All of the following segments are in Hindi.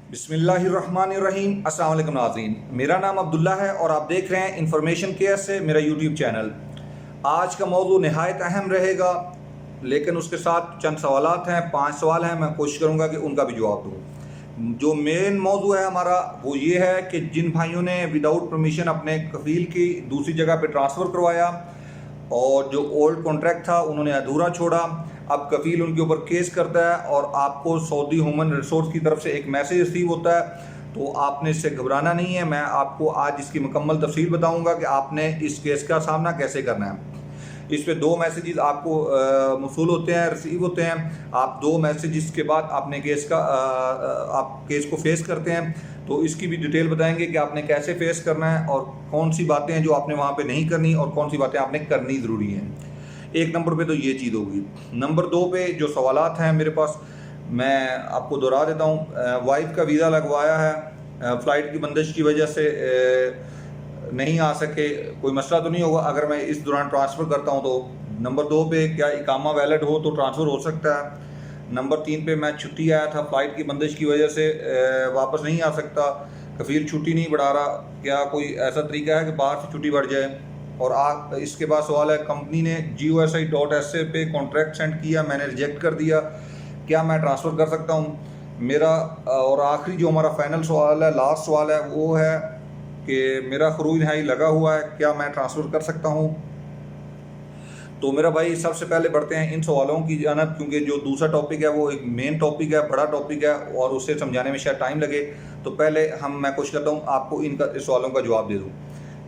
बिस्मिल्लाहिर्रहमानिर्रहीम। अस्सलाम वालेकुम नाज़रीन, मेरा नाम अब्दुल्ला है और आप देख रहे हैं इंफॉर्मेशन केयर से मेरा यूट्यूब चैनल। आज का मौजू नहायत अहम रहेगा, लेकिन उसके साथ चंद सवालात हैं, 5 सवाल हैं। मैं कोशिश करूँगा कि उनका भी जवाब दूँ। जो मेन मौजू है हमारा वो ये है कि जिन भाइयों ने विदाउट परमिशन अपने कफ़ील की दूसरी जगह पर ट्रांसफ़र करवाया और जो ओल्ड कॉन्ट्रैक्ट था उन्होंने अधूरा छोड़ा, अब कफ़ील उनके ऊपर केस करता है और आपको सऊदी ह्यूमन रिसोर्स की तरफ से एक मैसेज रिसीव होता है। तो आपने इससे घबराना नहीं है। मैं आपको आज इसकी मुकम्मल तफसील बताऊंगा कि आपने इस केस का सामना कैसे करना है। इस पे 2 मैसेजेस आपको मौसूल होते हैं, रिसीव होते हैं। आप 2 मैसेजेस के बाद अपने केस का आप केस को फेस करते हैं। तो इसकी भी डिटेल बताएंगे कि आपने कैसे फेस करना है और कौन सी बातें हैं जो आपने वहाँ पे नहीं करनी और कौन सी बातें आपने करनी ज़रूरी हैं। एक नंबर पे तो ये चीज़ होगी। नंबर 2 पे जो सवालात हैं मेरे पास, मैं आपको दोहरा देता हूँ। वाइफ का वीज़ा लगवाया है, फ़्लाइट की बंदिश की वजह से नहीं आ सके, कोई मसला तो नहीं होगा अगर मैं इस दौरान ट्रांसफ़र करता हूँ तो। नंबर 2 पे क्या इकामा वैलिड हो तो ट्रांसफ़र हो सकता है। नंबर 3 पे मैं छुट्टी आया था, फ़्लाइट की बंदिश की वजह से वापस नहीं आ सकता, कफ़ील छुट्टी नहीं बढ़ा रहा, क्या कोई ऐसा तरीका है कि बाहर से छुट्टी बढ़ जाए। और इसके बाद सवाल है, कंपनी ने GOSI.SA पे कॉन्ट्रैक्ट सेंड किया, मैंने रिजेक्ट कर दिया, क्या मैं ट्रांसफ़र कर सकता हूँ। मेरा और आखिरी जो हमारा फाइनल सवाल है, लास्ट सवाल है, वो है कि मेरा खरूज नहाई लगा हुआ है, क्या मैं ट्रांसफ़र कर सकता हूँ। तो मेरा भाई सबसे पहले बढ़ते हैं इन सवालों की जानब, क्योंकि जो दूसरा टॉपिक है वो एक मेन टॉपिक है, बड़ा टॉपिक है और उसे समझाने में शायद टाइम लगे। तो पहले मैं कोशिश करता हूँ आपको इनका सवालों का जवाब दे दूँ।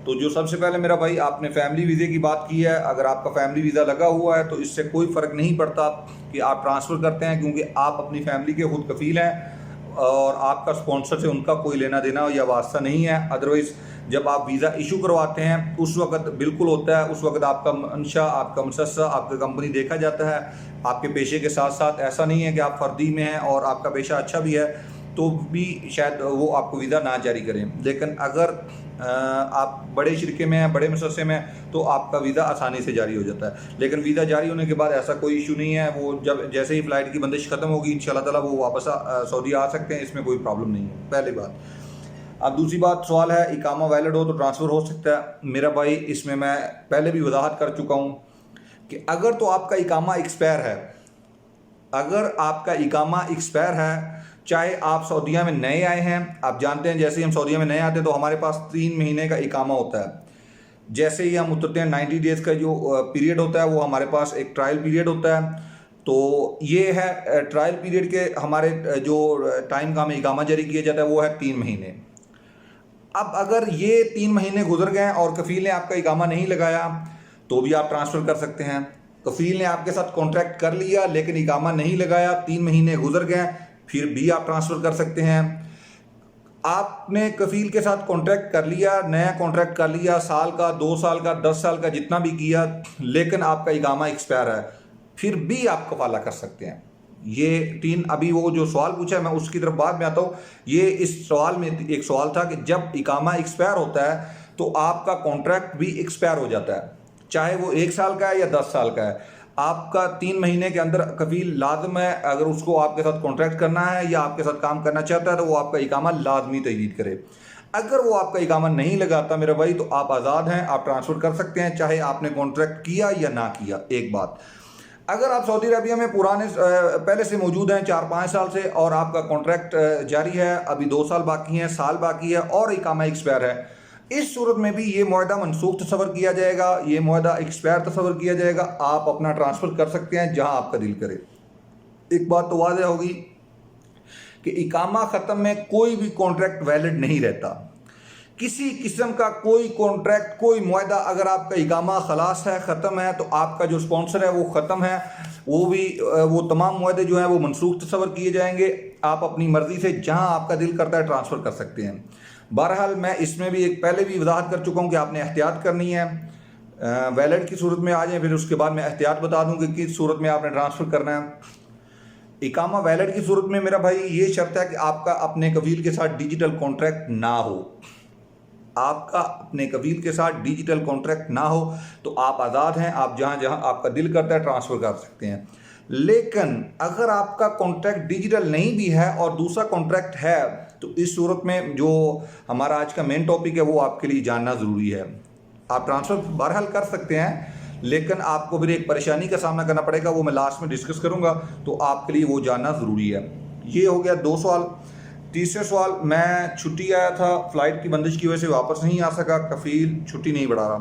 तो जो सबसे पहले मेरा भाई, आपने फैमिली वीज़े की बात की है। अगर आपका फैमिली वीज़ा लगा हुआ है तो इससे कोई फ़र्क नहीं पड़ता कि आप ट्रांसफ़र करते हैं, क्योंकि आप अपनी फैमिली के खुद कफ़ील हैं और आपका स्पॉन्सर से उनका कोई लेना देना या वास्ता नहीं है। अदरवाइज़ जब आप वीज़ा इशू करवाते हैं उस वक्त बिल्कुल होता है, उस वक्त आपका मंशा, आपका मुसस्सा, आपका कंपनी देखा जाता है आपके पेशे के साथ साथ। ऐसा नहीं है कि आप फर्दी में हैं और आपका पेशा अच्छा भी है तो भी शायद वो आपको वीज़ा ना जारी करें। लेकिन अगर आप बड़े शिरके में हैं, बड़े मुसस्से में हैं, तो आपका वीज़ा आसानी से जारी हो जाता है। लेकिन वीज़ा जारी होने के बाद ऐसा कोई इशू नहीं है, वो जब जैसे ही फ़्लाइट की बंदिश ख़त्म होगी इंशाअल्लाह ताला वो वापस सऊदी आ सकते हैं, इसमें कोई प्रॉब्लम नहीं है, पहली बात। अब दूसरी बात, सवाल है इकामा वैलिड हो तो ट्रांसफ़र हो सकता है। मेरा भाई इसमें मैं पहले भी वजाहत कर चुका हूँ कि अगर तो आपका इकामा एक्सपायर है, अगर आपका इकामा एक्सपायर है, चाहे आप सऊदीया में नए आए हैं, आप जानते हैं जैसे ही हम सऊदीया में नए आते हैं तो हमारे पास 3 महीने का इकामा होता है। जैसे ही हम उतरते हैं 90 डेज़ का जो पीरियड होता है वो हमारे पास एक ट्रायल पीरियड होता है। तो ये है ट्रायल पीरियड के हमारे जो टाइम का हमें इकामा जारी किया जाता है वो है 3 महीने। अब अगर ये 3 महीने गुजर गए और कफ़ील ने आपका इकामा नहीं लगाया तो भी आप ट्रांसफ़र कर सकते हैं। कफ़ील ने आपके साथ कॉन्ट्रैक्ट कर लिया लेकिन इकामा नहीं लगाया, 3 महीने गुजर गए, फिर भी आप ट्रांसफ़र कर सकते हैं। आपने कफ़ील के साथ कॉन्ट्रैक्ट कर लिया, नया कॉन्ट्रैक्ट कर लिया, साल का, 2 साल का, 10 साल का, जितना भी किया, लेकिन आपका इकामा एक्सपायर है, फिर भी आप कफ़ाला कर सकते हैं। ये 3, अभी वो जो सवाल पूछा है मैं उसकी तरफ बाद में आता हूँ। ये इस सवाल में एक सवाल था कि जब इकामा एक्सपायर होता है तो आपका कॉन्ट्रैक्ट भी एक्सपायर हो जाता है, चाहे वो 1 साल का है या 10 साल का है। आपका 3 महीने के अंदर कफ़ील लाज़िम है, अगर उसको आपके साथ कॉन्ट्रैक्ट करना है या आपके साथ काम करना चाहता है तो वो आपका इकामा लाजमी तजदीद करे। अगर वो आपका इकामा नहीं लगाता मेरा भाई तो आप आज़ाद हैं, आप ट्रांसफ़र कर सकते हैं, चाहे आपने कॉन्ट्रैक्ट किया या ना किया। एक बात, अगर आप सऊदी अरबिया में पुराने पहले से मौजूद हैं 4-5 साल से और आपका कॉन्ट्रैक्ट जारी है, अभी 2 साल बाकी हैं, साल बाकी है और इकामा एक्सपायर है, इस सूरत में भी ये मुआहदा मनसूख तस्वर किया जाएगा, ये मुआहदा एक्सपायर तस्वर किया जाएगा। आप अपना ट्रांसफ़र कर सकते हैं जहां आपका दिल करे। एक बात तो वाज़ेह होगी कि इकामा ख़त्म में कोई भी कॉन्ट्रैक्ट वैलिड नहीं रहता। किसी किस्म का कोई कॉन्ट्रैक्ट, कोई मुआहदा, अगर आपका इकामा खलास है, ख़त्म है, तो आपका जो स्पॉन्सर है वो ख़त्म है, वो भी वो तमाम मुआहदे जो हैं वो मनसूख तस्वर किए जाएंगे। आप अपनी मर्ज़ी से जहां आपका दिल करता है ट्रांसफ़र कर सकते हैं। बहरहाल मैं इसमें भी एक पहले भी वजाहत कर चुका हूँ कि आपने एहतियात करनी है। वैलिड की सूरत में आ जाए, फिर उसके बाद मैं एहतियात बता दूँ कि किस सूरत में आपने ट्रांसफ़र करना है। इकामा वैलिड की सूरत में मेरा भाई ये शर्त है कि आपका अपने कफ़ील के साथ डिजिटल कॉन्ट्रैक्ट ना हो। आपका अपने कफ़ील के साथ डिजिटल कॉन्ट्रैक्ट ना हो तो आप आज़ाद हैं, आप जहाँ जहाँ आपका दिल करता है ट्रांसफ़र कर सकते हैं। लेकिन अगर आपका कॉन्ट्रैक्ट डिजिटल नहीं भी है और दूसरा कॉन्ट्रैक्ट है, तो इस सूरत में जो हमारा आज का मेन टॉपिक है वो आपके लिए जानना ज़रूरी है। आप ट्रांसफ़र बहरहाल कर सकते हैं, लेकिन आपको फिर एक परेशानी का सामना करना पड़ेगा, वो मैं लास्ट में डिस्कस करूंगा, तो आपके लिए वो जानना ज़रूरी है। ये हो गया 2 सवाल। तीसरे सवाल, मैं छुट्टी आया था, फ़्लाइट की बंदिश की वजह से वापस नहीं आ सका, कफ़ील छुट्टी नहीं बढ़ा रहा,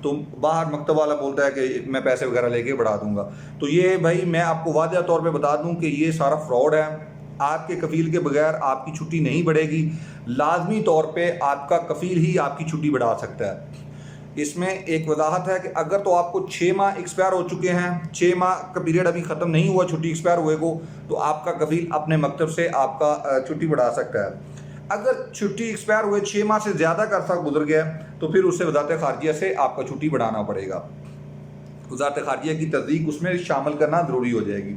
तो बाहर मकतब वाला बोलता है कि मैं पैसे वगैरह लेके बढ़ा दूंगा। तो ये भाई मैं आपको वाज़ेह तौर पे बता दूं कि ये सारा फ्रॉड है। आपके कफ़ील के बगैर आपकी छुट्टी नहीं बढ़ेगी। लाजमी तौर पे आपका कफ़ील ही आपकी छुट्टी बढ़ा सकता है। इसमें एक वजाहत है कि अगर तो आपको 6 माह एक्सपायर हो चुके हैं, 6 माह का पीरियड अभी ख़त्म नहीं हुआ छुट्टी एक्सपायर हुए को, तो आपका कफ़ील अपने मकतब से आपका छुट्टी बढ़ा सकता है। अगर छुट्टी एक्सपायर हुए 6 माह से ज़्यादा का अरसा गुजर गया, तो फिर उससे वजारत ख़ारजिया से आपका छुट्टी बढ़ाना पड़ेगा। वजारत ख़ारजिया की तस्दीक उसमें शामिल करना ज़रूरी हो जाएगी।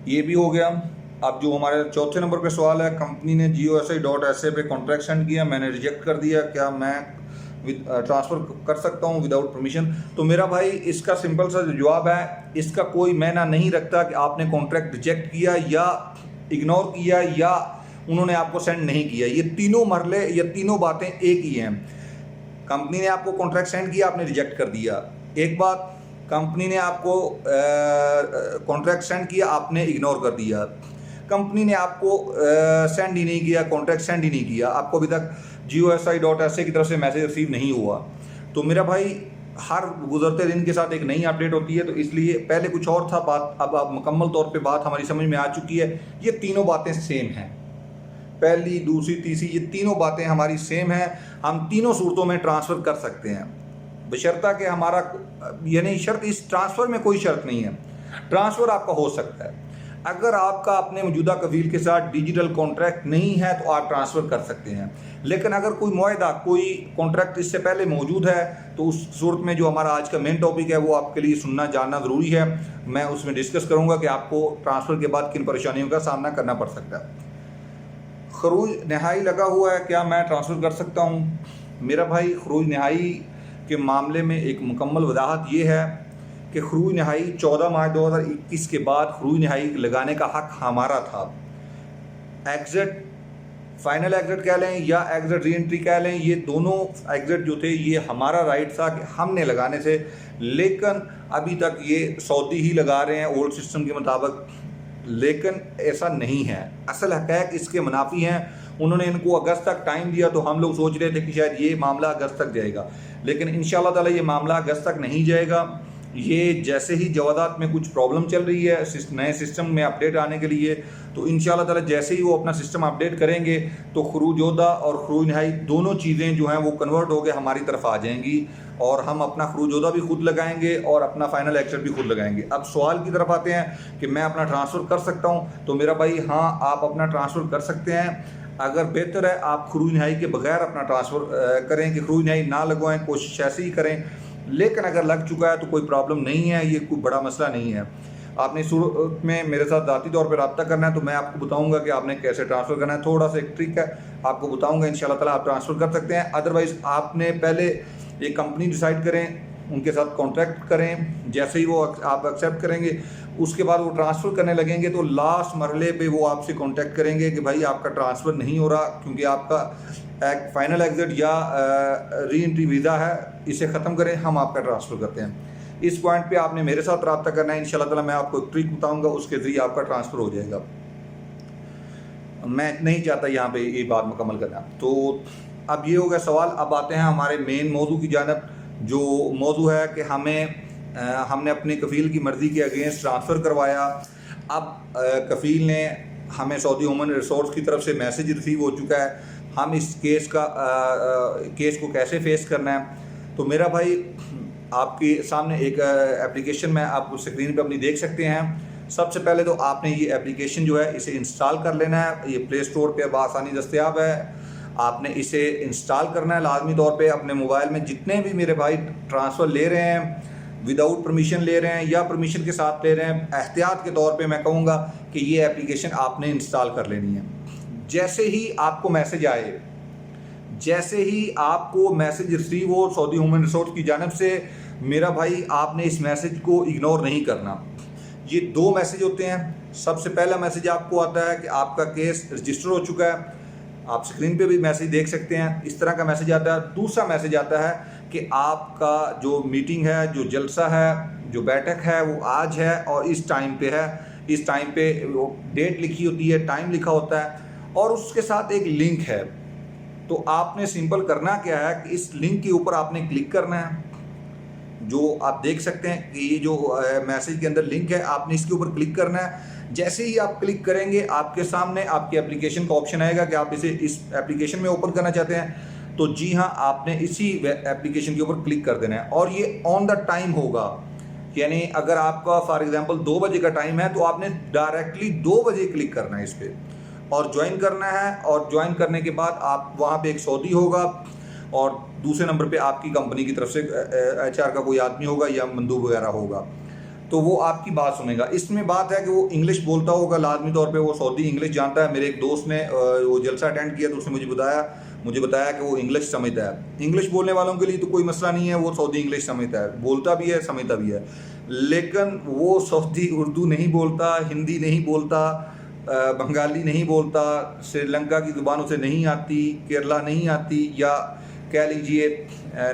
ये भी हो गया। अब जो हमारे चौथे नंबर पे सवाल है, कंपनी ने GOSI.SA पे कॉन्ट्रैक्ट सेंड किया, मैंने रिजेक्ट कर दिया, क्या मैं ट्रांसफ़र कर सकता हूँ विदाउट परमिशन? तो मेरा भाई इसका सिंपल सा जवाब है, इसका कोई मायना नहीं रखता कि आपने कॉन्ट्रैक्ट रिजेक्ट किया या इग्नोर किया या उन्होंने आपको सेंड नहीं किया। ये तीनों मरले या तीनों बातें एक ही हैं। कंपनी ने आपको कॉन्ट्रैक्ट सेंड किया, आपने रिजेक्ट कर दिया, एक बात। कंपनी ने आपको कॉन्ट्रैक्ट सेंड किया, आपने इग्नोर कर दिया। कंपनी ने आपको सेंड ही नहीं किया, कॉन्ट्रैक्ट सेंड ही नहीं किया, आपको अभी तक GOSI.SA की तरफ से मैसेज रिसीव नहीं हुआ। तो मेरा भाई हर गुजरते दिन के साथ एक नई अपडेट होती है, तो इसलिए पहले कुछ और था बात, अब आप मुकम्मल तौर पे बात हमारी समझ में आ चुकी है। ये तीनों बातें सेम हैं, पहली, दूसरी, तीसरी, ये तीनों बातें हमारी सेम हैं। हम तीनों सूरतों में ट्रांसफ़र कर सकते हैं, बशर्ता कि हमारा यानी शर्त, इस ट्रांसफ़र में कोई शर्त नहीं है, ट्रांसफ़र आपका हो सकता है। अगर आपका अपने मौजूदा कफ़ील के साथ डिजिटल कॉन्ट्रैक्ट नहीं है तो आप ट्रांसफ़र कर सकते हैं, लेकिन अगर कोई मुआहदा, कोई कॉन्ट्रैक्ट इससे पहले मौजूद है, तो उस सूरत में जो हमारा आज का मेन टॉपिक है वो आपके लिए सुनना जानना ज़रूरी है। मैं उसमें डिस्कस करूँगा कि आपको ट्रांसफ़र के बाद किन परेशानियों का सामना करना पड़ सकता है। खरूज नहाई लगा हुआ है, क्या मैं ट्रांसफ़र कर सकता हूँ? मेरा भाई खरूज नहाई के मामले में एक मुकम्मल वजाहत ये है कि खरूज नहाई 14 मार्च 2021 के बाद खरूज नहाई लगाने का हक हमारा था। एग्ज़िट, फाइनल एग्ज़िट कह लें या एग्ज़िट री एंट्री कह लें, ये दोनों एग्ज़िट जो थे ये हमारा राइट था कि हमने लगाने से, लेकिन अभी तक ये सऊदी ही लगा रहे हैं ओल्ड सिस्टम के मुताबिक, लेकिन ऐसा नहीं है। असल हक़ैक़ इसके मुनाफी हैं। उन्होंने इनको अगस्त तक टाइम दिया, तो हम लोग सोच रहे थे कि शायद ये मामला अगस्त तक जाएगा, लेकिन इंशाअल्लाह ताला ये मामला अगस्त तक नहीं जाएगा। ये जैसे ही जवादात में कुछ प्रॉब्लम चल रही है नए सिस्टम में अपडेट आने के लिए, तो इंशाअल्लाह ताला जैसे ही वो अपना सिस्टम अपडेट करेंगे तो खरूज जोदा और खरूज नहाई दोनों चीज़ें जो हैं वो कन्वर्ट होकर हमारी तरफ आ जाएंगी, और हम अपना खरूज जोदा भी खुद लगाएंगे और अपना फाइनल एग्ज़िट भी खुद लगाएंगे। अब सवाल की तरफ आते हैं कि मैं अपना ट्रांसफ़र कर सकता हूँ, तो मेरा भाई हाँ, आप अपना ट्रांसफ़र कर सकते हैं। अगर बेहतर है आप खरूज नहाई के बगैर अपना ट्रांसफ़र करें, कि खरूज नहाई ना लगवाएं, कोशिश ऐसे ही करें। लेकिन अगर लग चुका है तो कोई प्रॉब्लम नहीं है, ये कोई बड़ा मसला नहीं है। आपने सूरत में मेरे साथ ज़ाती तौर पर रब्ता करना है, तो मैं आपको बताऊंगा कि आपने कैसे ट्रांसफ़र करना है। थोड़ा सा एक ट्रिक है, आपको बताऊंगा, इंशाल्लाह ताला आप ट्रांसफ़र कर सकते हैं। अदरवाइज़ आपने पहले एक कंपनी डिसाइड करें, उनके साथ कॉन्ट्रैक्ट करें, जैसे ही वो आप एक्सेप्ट करेंगे उसके बाद वो ट्रांसफ़र करने लगेंगे, तो लास्ट मरहले पे वो आपसे कांटेक्ट करेंगे कि भाई आपका ट्रांसफ़र नहीं हो रहा, क्योंकि आपका एक फ़ाइनल एग्ज़िट या री एंट्री वीज़ा है, इसे ख़त्म करें, हम आपका ट्रांसफ़र करते हैं। इस पॉइंट पे आपने मेरे साथ रब्ता करना है। इंशाल्लाह ताला मैं आपको एक ट्रिक बताऊंगा, उसके ज़रिए आपका ट्रांसफ़र हो जाएगा। मैं नहीं चाहता यहाँ पे ये बात मुकम्मल करना। तो अब ये हो गया सवाल। अब आते हैं हमारे मेन मौजू की जानब, जो मौजू है कि हमने अपने कफ़ील की मर्ज़ी के अगेंस्ट ट्रांसफ़र करवाया। अब कफ़ील ने हमें सऊदी ह्यूमन रिसोर्स की तरफ से मैसेज रिसीव हो चुका है, हम इस केस को कैसे फ़ेस करना है। तो मेरा भाई आपके सामने एक एप्लीकेशन में आप स्क्रीन पे अपनी देख सकते हैं। सबसे पहले तो आपने ये एप्लीकेशन जो है इसे इंस्टॉल कर लेना है। ये प्ले स्टोर पे बआसानी दस्तयाब है, आपने इसे इंस्टॉल करना है लाजमी तौर पे। अपने मोबाइल में जितने भी मेरे भाई ट्रांसफ़र ले रहे हैं, विदाउट परमिशन ले रहे हैं या परमिशन के साथ ले रहे हैं, एहतियात के तौर पे मैं कहूँगा कि ये एप्लीकेशन आपने इंस्टॉल कर लेनी है। जैसे ही आपको मैसेज आए, जैसे ही आपको मैसेज रिसीव हो सऊदी ह्यूमन रिसोर्स की जानिब से, मेरा भाई आपने इस मैसेज को इग्नोर नहीं करना। ये 2 मैसेज होते हैं। सबसे पहला मैसेज आपको आता है कि आपका केस रजिस्टर हो चुका है। आप स्क्रीन पे भी मैसेज देख सकते हैं, इस तरह का मैसेज आता है। दूसरा मैसेज आता है कि आपका जो मीटिंग है, जो जलसा है, जो बैठक है वो आज है और इस टाइम पे है। इस टाइम पे वो डेट लिखी होती है, टाइम लिखा होता है और उसके साथ एक लिंक है। तो आपने सिंपल करना क्या है कि इस लिंक के ऊपर आपने क्लिक करना है। जो आप देख सकते हैं कि ये जो मैसेज के अंदर लिंक है, आपने इसके ऊपर क्लिक करना है। जैसे ही आप क्लिक करेंगे आपके सामने आपके एप्लीकेशन का ऑप्शन आएगा कि आप इसे इस एप्लीकेशन में ओपन करना चाहते हैं। तो जी हाँ, आपने इसी एप्लीकेशन के ऊपर क्लिक कर देना है और ये ऑन द टाइम होगा। यानी अगर आपका फॉर एग्जांपल 2 बजे का टाइम है तो आपने डायरेक्टली 2 बजे क्लिक करना है इस पर और ज्वाइन करना है। और ज्वाइन करने के बाद आप वहाँ पे एक सऊदी होगा और दूसरे नंबर पे आपकी कंपनी की तरफ से HR का कोई आदमी होगा या मंदूब वगैरह होगा, तो वो आपकी बात सुनेगा। इसमें बात है कि वो इंग्लिश बोलता होगा, लाजमी तौर पे वो सऊदी इंग्लिश जानता है। मेरे एक दोस्त ने वो जलसा अटेंड किया तो उसने मुझे बताया कि वो इंग्लिश समझता है। इंग्लिश बोलने वालों के लिए तो कोई मसला नहीं है, वो सऊदी इंग्लिश समझता है, बोलता भी है, समझता भी है। लेकिन वो सऊदी उर्दू नहीं बोलता, हिंदी नहीं बोलता, बंगाली नहीं बोलता, श्रीलंका की ज़ुबान उसे नहीं आती, केरला नहीं आती, या कह लीजिए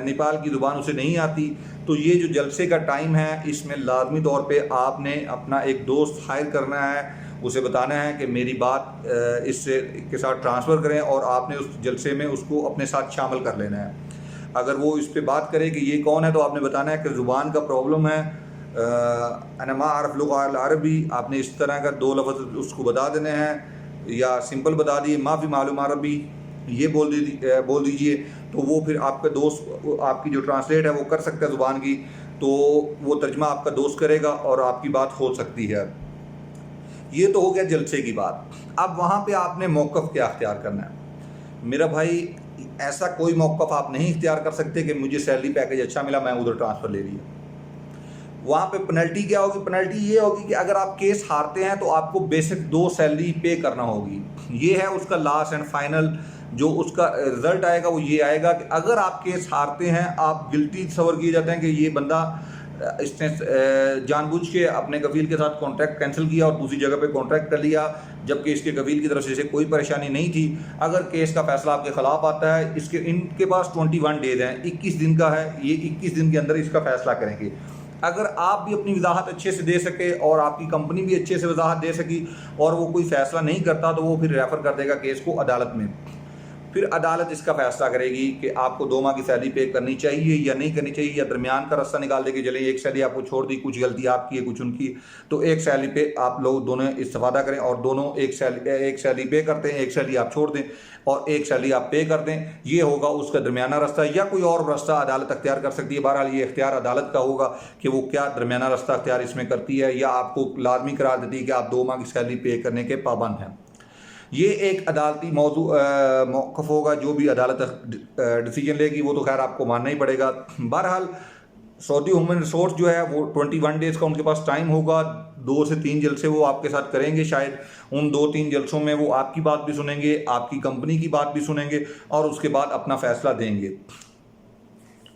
नेपाल की ज़ुबान उसे नहीं आती। तो ये जो जलसे का टाइम है इसमें लाजमी तौर पे आपने अपना एक दोस्त हायर करना है, उसे बताना है कि मेरी बात इससे के साथ ट्रांसफ़र करें और आपने उस जलसे में उसको अपने साथ शामिल कर लेना है। अगर वो इस पे बात करे कि ये कौन है तो आपने बताना है कि ज़ुबान का प्रॉब्लम है, अनमा आरफ लुग़ात अरबी, आपने इस तरह का 2 लफ्ज़ उसको बता देने हैं या सिंपल बता दिए माफ़ी मालूम अरबी, ये बोल दीजिए। तो वो फिर आपका दोस्त आपकी जो ट्रांसलेट है वो कर सकता है ज़ुबान की, तो वो तर्जमा आपका दोस्त करेगा और आपकी बात हो सकती है। ये तो हो गया जलसे की बात। अब वहाँ पे आपने मौक़िफ़ क्या अख्तियार करना है। मेरा भाई, ऐसा कोई मौक़िफ़ आप नहीं इख्तियार कर सकते कि मुझे सैलरी पैकेज अच्छा मिला, मैं उधर ट्रांसफ़र ले लिया। वहाँ पे पेनल्टी क्या होगी? पेनल्टी ये होगी कि अगर आप केस हारते हैं तो आपको बेसिक 2 सैलरी पे करना होगी। ये है उसका लास्ट एंड फाइनल जो उसका रिजल्ट आएगा, वो ये आएगा कि अगर आप केस हारते हैं, आप गिल्टी तस्वर किए जाते हैं कि ये बंदा इसने जानबूझ के अपने कफील के साथ कॉन्ट्रैक्ट कैंसिल किया और दूसरी जगह पे कॉन्ट्रैक्ट कर लिया, जबकि इसके कफील की तरफ से इसे कोई परेशानी नहीं थी। अगर केस का फैसला आपके ख़िलाफ़ आता है, इनके पास 21 डेज़ हैं, 21 दिन का है, ये 21 दिन के अंदर इसका फैसला करेंगे। अगर आप भी अपनी वजाहत अच्छे से दे सके और आपकी कंपनी भी अच्छे से वजाहत दे सकी और वो कोई फ़ैसला नहीं करता तो वो फिर रेफ़र कर देगा केस को अदालत में। फिर अदालत इसका फैसला करेगी कि आपको 2 माह की सैलरी पे करनी चाहिए या नहीं करनी चाहिए, या दरमियान का रास्ता निकाल देगी, चले एक सैलरी आपको छोड़ दी, कुछ गलती आपकी है कुछ उनकी, तो एक सैलरी पे आप लोग दोनों इस्तेफादा करें और दोनों एक सैलरी पे करते हैं, एक सैलरी आप छोड़ दें और एक सैलरी आप पे कर दें। ये होगा उसका दरमियाना रास्ता, या कोई और रास्ता अदालत अख्तियार कर सकती है। बहरहाल ये इख्तियार अदालत का होगा कि वो क्या दरमियाना रास्ता अख्तियार इसमें करती है, या आपको लाजमी करार देती है कि आप 2 माह की सैलरी पे करने के पाबंद हैं। ये एक अदालती मौक़िफ़ होगा, जो भी अदालत डिसीजन लेगी वो तो खैर आपको मानना ही पड़ेगा। बहरहाल सऊदी ह्यूमन रिसोर्स जो है वो 21 डेज़ का उनके पास टाइम होगा। 2 से 3 जलसे वो आपके साथ करेंगे। शायद उन 2-3 जलसों में वो आपकी बात भी सुनेंगे, आपकी कंपनी की बात भी सुनेंगे और उसके बाद अपना फ़ैसला देंगे।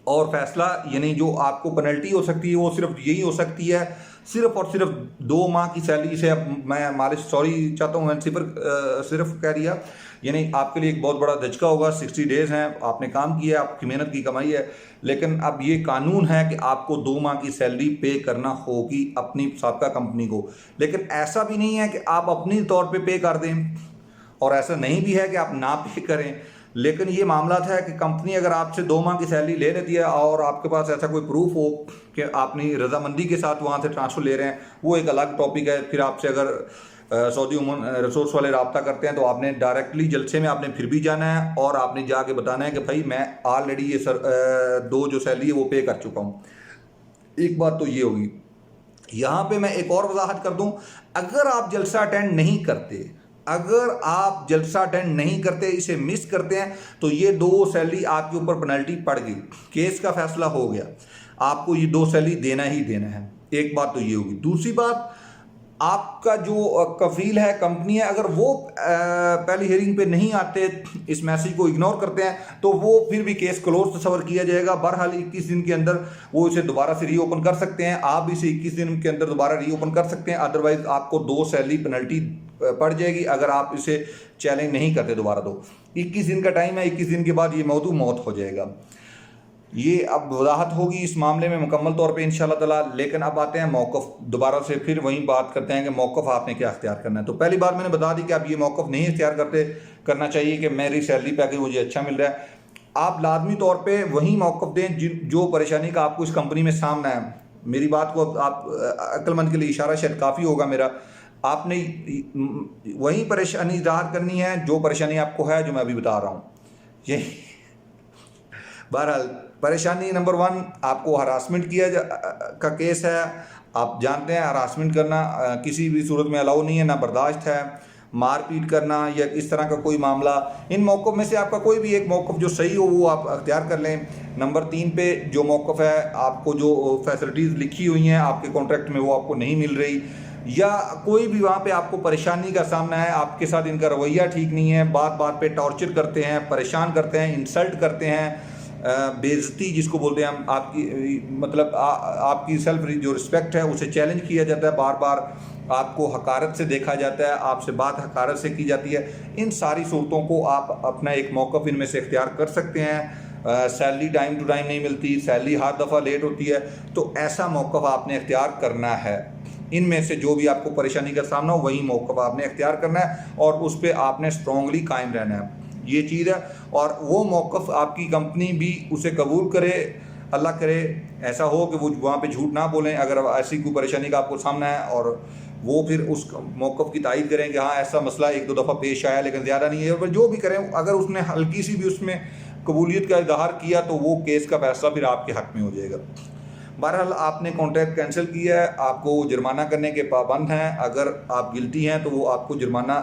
और फैसला यानी जो आपको पेनल्टी हो सकती है वो सिर्फ यही हो सकती है, सिर्फ और सिर्फ 2 माह की सैलरी से। अब मैं मालिश सॉरी चाहता हूँ, मैंने सिर्फ कह दिया, यानी आपके लिए एक बहुत बड़ा धचका होगा। 60 डेज़ हैं, आपने काम किया, आपकी मेहनत की कमाई है, लेकिन अब ये कानून है कि आपको 2 माह की सैलरी पे करना होगी अपनी साबका कंपनी को। लेकिन ऐसा भी नहीं है कि आप अपनी तौर पे कर दें और ऐसा नहीं भी है कि आप ना पे करें। लेकिन ये मामला है कि कंपनी अगर आपसे 2 माह की सैलरी ले लेती है और आपके पास ऐसा कोई प्रूफ हो कि आपने रजामंदी के साथ वहाँ से ट्रांसफ़र ले रहे हैं, वो एक अलग टॉपिक है। फिर आपसे अगर सऊदी ह्यूमन रिसोर्स वाले रब्ता करते हैं तो आपने डायरेक्टली जलसे में आपने फिर भी जाना है और आपने जाके बताना है कि भाई मैं ऑलरेडी ये 2 जो सैलरी है वो पे कर चुका हूँ। एक बात तो ये होगी। यहाँ पे मैं एक और वजाहत कर दूँ, अगर आप जलसा अटेंड नहीं करते, इसे मिस करते हैं, तो ये 2 सैलरी आपके ऊपर पेनल्टी पड़ गई, केस का फैसला हो गया, आपको ये 2 सैलरी देना ही देना है। एक बात तो ये होगी। दूसरी बात, आपका जो कफील है, कंपनी है, अगर वो पहली हियरिंग पे नहीं आते, इस मैसेज को इग्नोर करते हैं, तो वो फिर भी केस क्लोज तस्वर किया जाएगा। बहरहाल 21 दिन के अंदर वो इसे दोबारा से रीओपन कर सकते हैं। आप भी इसे 21 दिन के अंदर दोबारा रीओपन कर सकते हैं। अदरवाइज आपको 2 सैलरी पेनल्टी पड़ जाएगी अगर आप इसे चैलेंज नहीं करते दोबारा। तो 21 दिन का टाइम है, 21 दिन के बाद ये मौजू मौत हो जाएगा। ये अब वजाहत होगी इस मामले में मुकम्मल तौर पे इंशाल्लाह ताला। लेकिन अब आते हैं मौक़िफ़, दोबारा से फिर वहीं बात करते हैं कि मौक़िफ़ आपने क्या इख्तियार करना है। तो पहली बात मैंने बता दी कि आप ये मौक़िफ़ नहीं इख्तियार करना चाहिए कि मेरी सैलरी पैकेज मुझे अच्छा मिल रहा है। आप लाजमी तौर पे वही मौक़िफ़ दें जो परेशानी का आपको इस कंपनी में सामना है। मेरी बात को आप अक्लमंद के लिए इशारा शायद काफ़ी होगा मेरा। आपने वही परेशानी ज़ाहिर करनी है जो परेशानी आपको है, जो मैं अभी बता रहा हूँ। यही बहरहाल परेशानी नंबर 1 आपको हरासमेंट का केस है। आप जानते हैं हरासमेंट करना किसी भी सूरत में अलाउ नहीं है, ना बर्दाश्त है। मारपीट करना या इस तरह का कोई मामला, इन मौक़ों में से आपका कोई भी एक मौक़िफ़ जो सही हो वो आप अख्तियार कर लें। नंबर 3 पे जो मौक़िफ़ है, आपको जो फैसिलिटीज़ लिखी हुई हैं आपके कॉन्ट्रैक्ट में वो आपको नहीं मिल रही, या कोई भी वहाँ पे आपको परेशानी का सामना है, आपके साथ इनका रवैया ठीक नहीं है, बात बात पे टॉर्चर करते हैं, परेशान करते हैं, इंसल्ट करते हैं, बेइज्जती जिसको बोलते हैं हम, आपकी मतलब आपकी सेल्फ जो रिस्पेक्ट है उसे चैलेंज किया जाता है, बार बार आपको हकारत से देखा जाता है, आपसे बात हकारत से की जाती है। इन सारी सूरतों को आप अपना एक मौक़िफ़ इनमें से इख्तियार कर सकते हैं। सैलरी टाइम टू टाइम नहीं मिलती, सैलरी हर दफ़ा लेट होती है, तो ऐसा मौक़िफ़ आपने इख्तियार करना है। इनमें से जो भी आपको परेशानी का सामना हो वही मौक़िफ़ आपने इख्तियार करना है और उस पर आपने स्ट्रॉन्गली कायम रहना है। ये चीज़ है, और वो मौक़िफ़ आपकी कंपनी भी उसे कबूल करे। अल्लाह करे ऐसा हो कि वो वहाँ पे झूठ ना बोलें अगर ऐसी कोई परेशानी का आपको सामना है, और वो फिर उस मौक़िफ़ की तायीद करें कि हाँ ऐसा मसला 1-2 दफ़ा पेश आया लेकिन ज़्यादा नहीं है। और जो भी करें, अगर उसने हल्की सी भी उसमें कबूलियत का इज़हार किया तो वो केस का फैसला फिर आपके हक़ में हो जाएगा। बहरहाल आपने कॉन्ट्रैक्ट कैंसिल किया है, आपको जुर्माना करने के पाबंद हैं। अगर आप गिल्टी हैं तो वो आपको जुर्माना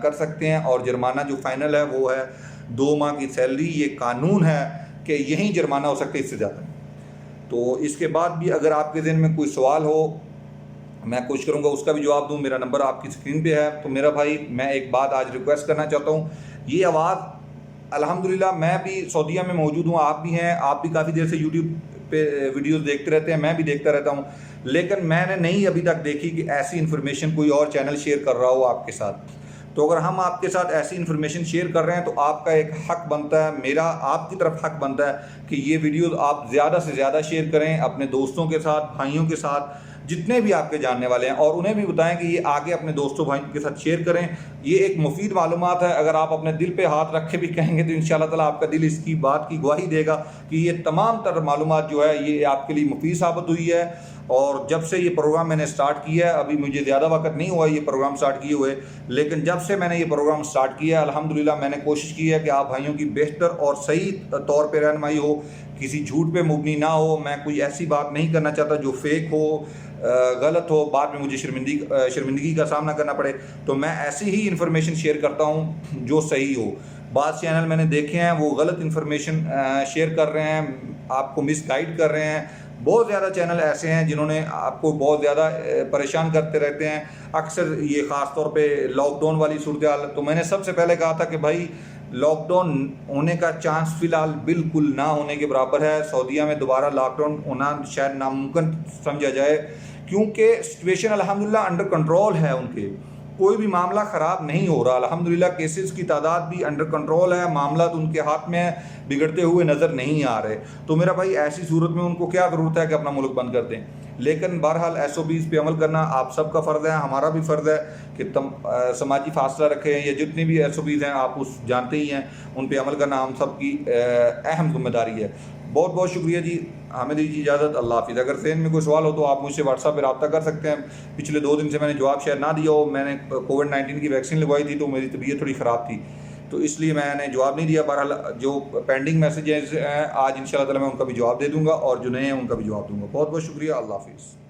कर सकते हैं, और जुर्माना जो फ़ाइनल है वो है 2 माह की सैलरी। ये कानून है कि यही जुर्माना हो सकता है, इससे ज़्यादा। तो इसके बाद भी अगर आपके ज़हन में कोई सवाल हो, मैं कोशिश करूँगा उसका भी जवाब दूँ। मेरा नंबर आपकी स्क्रीन पे है। तो मेरा भाई, मैं एक बात आज रिक्वेस्ट करना चाहता हूँ। ये आवाज़ अल्हम्दुलिल्लाह मैं भी सऊदीया में मौजूद हूँ, आप भी हैं, आप भी काफ़ी देर से यूट्यूब पे वीडियोस देखते रहते हैं, मैं भी देखता रहता हूँ, लेकिन मैंने नहीं अभी तक देखी कि ऐसी इन्फॉर्मेशन कोई और चैनल शेयर कर रहा हो आपके साथ। तो अगर हम आपके साथ ऐसी इन्फॉर्मेशन शेयर कर रहे हैं तो आपका एक हक़ बनता है, मेरा आपकी तरफ हक़ बनता है कि ये वीडियोस आप ज़्यादा से ज़्यादा शेयर करें अपने दोस्तों के साथ, भाइयों के साथ, जितने भी आपके जानने वाले हैं, और उन्हें भी बताएं कि ये आगे अपने दोस्तों भाइयों के साथ शेयर करें। ये एक मुफीद मालूमात है। अगर आप अपने दिल पे हाथ रख के भी कहेंगे तो इंशाल्लाह ताला आपका दिल इसकी बात की गवाही देगा कि ये तमाम तर मालूमात जो है ये आपके लिए मुफीद साबित हुई है। और जब से ये प्रोग्राम मैंने स्टार्ट किया है, अभी मुझे ज़्यादा वक्त नहीं हुआ ये प्रोग्राम स्टार्ट किए हुए, लेकिन जब से मैंने ये प्रोग्राम स्टार्ट किया है अल्हम्दुलिल्लाह मैंने कोशिश की है कि आप भाइयों की बेहतर और सही तौर पर रहनुमाई हो, किसी झूठ पे मुबनी ना हो। मैं कोई ऐसी बात नहीं करना चाहता जो फेक हो, गलत हो, बाद में मुझे शर्मिंदगी का सामना करना पड़े। तो मैं ऐसी ही इन्फॉर्मेशन शेयर करता हूँ जो सही हो। बाज़ चैनल मैंने देखे हैं वो गलत इन्फॉर्मेशन शेयर कर रहे हैं, आपको मिसगाइड कर रहे हैं। बहुत ज़्यादा चैनल ऐसे हैं जिन्होंने आपको बहुत ज़्यादा परेशान करते रहते हैं। अक्सर ये ख़ास तौर पे लॉकडाउन वाली सूरत हाल, तो मैंने सबसे पहले कहा था कि भाई लॉकडाउन होने का चांस फ़िलहाल बिल्कुल ना होने के बराबर है। सऊदीया में दोबारा लॉकडाउन होना शायद नामुमकिन समझा जाए, क्योंकि सिचुएशन अल्हम्दुलिल्लाह अंडर कंट्रोल है उनके, कोई भी मामला ख़राब नहीं हो रहा। अल्हम्दुलिल्लाह केसेस की तादाद भी अंडर कंट्रोल है, मामला तो उनके हाथ में बिगड़ते हुए नज़र नहीं आ रहे। तो मेरा भाई ऐसी सूरत में उनको क्या ज़रूरत है कि अपना मुल्क बंद कर दें। लेकिन बहरहाल SOPs पे अमल करना आप सबका फ़र्ज़ है, हमारा भी फ़र्ज़ है कि समाजी फासला रखें, या जितनी भी SOPs हैं आप उस जानते ही हैं, उन पर अमल करना हम सब की अहम जिम्मेदारी है। बहुत बहुत शुक्रिया जी, हमें दीजिए इजाज़त, अल्लाह हाफ़िज़। अगर ज़हन में कोई सवाल हो तो आप मुझसे व्हाट्सएप पर रब्ता कर सकते हैं। पिछले 2 दिन से मैंने जवाब शायद ना दिया हो, मैंने कोविड-19 की वैक्सीन लगवाई थी तो मेरी तबीयत थोड़ी ख़राब थी, तो इसलिए मैंने जवाब नहीं दिया। बहरहाल जो पेंडिंग मैसेजेस हैं आज इंशाल्लाह ताला मैं उनका भी जवाब दे दूँगा, और जो नए हैं उनका भी जवाब दूँगा। बहुत बहुत शुक्रिया, अल्लाह हाफ़िज़।